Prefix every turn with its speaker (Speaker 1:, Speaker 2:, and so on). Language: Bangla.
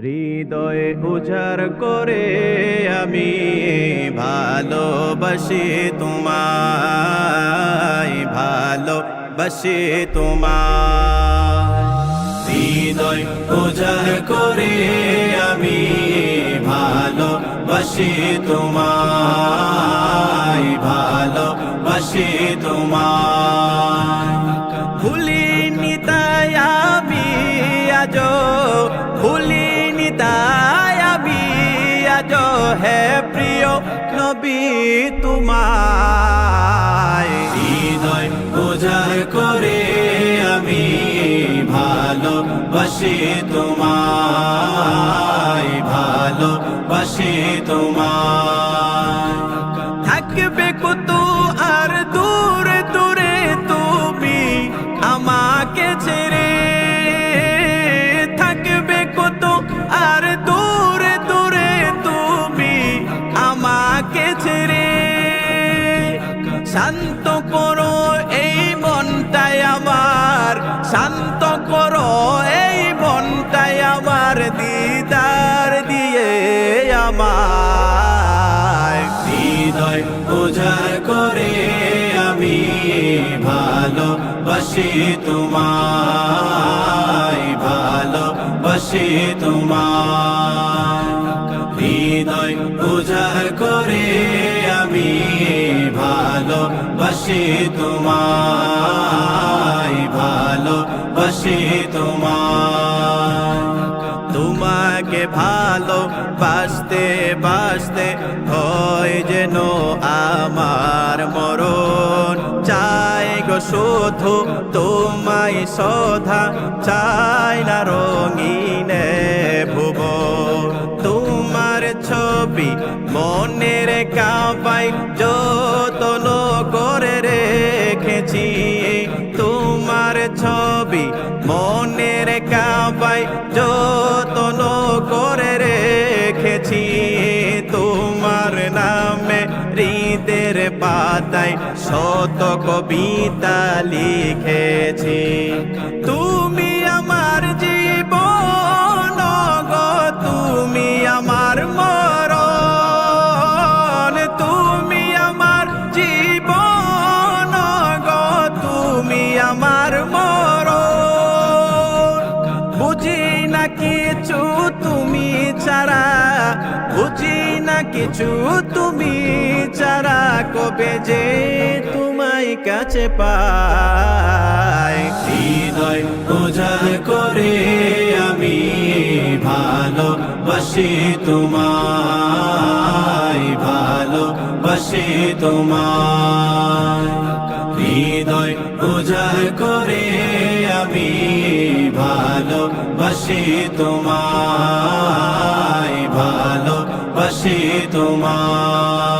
Speaker 1: হৃদয়ে উজাড় করে আমি ভালোবাসি তোমায়, ভালোবাসি তোমায়। হৃদয় উজাড় করে আমি ভালোবাসি তোমায়, ভালোবাসি তোমায়। ভুলিনি তাই আমি আজো, ভুলিনি তাই আমি আজো হে প্রিয় নবী তোমায়। হৃদয় উজাড় করে আমি ভালোবাসি তোমায়, ভালোবাসি তোমায়। থাকবে কত আর দূরে দূরে তুমি আমাকে ছেড়ে, থাকবে কত আর দূরে দূরে তুমি আমাকে ছেড়ে। শান্ত করো এই মনটাই আমার, শান্ত করো এই মনটাই আমার, দিদার দিয়ে আমার। হৃদয় উজাড় করে আমি ভালোবাসি তোমায়, ভালোবাসি তোমায়। হৃদয় উজাড় করে আমি ভালোবাসি তোমায়, ভালোবাসি তোমায়। তোমাকে ভালোবাসতে বাসতে হয় যেন আমার মরণ, চাই গো শুধু তোমায় সধা, চাই না রঙিনে ভুবন। তোমার ছবি মনের কাবায় যতন করে রেখেছি, তোমার ছবি মনের কাবায় যতন করে রেখেছি। তোমার নামে হৃদের পাতায় শত কবিতা লিখেছি। তুমি আমার জীবন গো, তুমি আমার মরণ, তুমি আমার জীবন গো, তুমি আমার মরণ। বুঝি না কিছু তুমি ছাড়া, বুঝি না কিছু তুমি ছাড়া, কবে যে তোমায় কাছে পাই। হৃদয় উজাড় করে আমি ভালোবাসি তোমায়, ভালোবাসি তোমায়। হৃদয় উজাড় করে আমি ভালোবাসি তোমায়, ভালোবাসি তোমায়।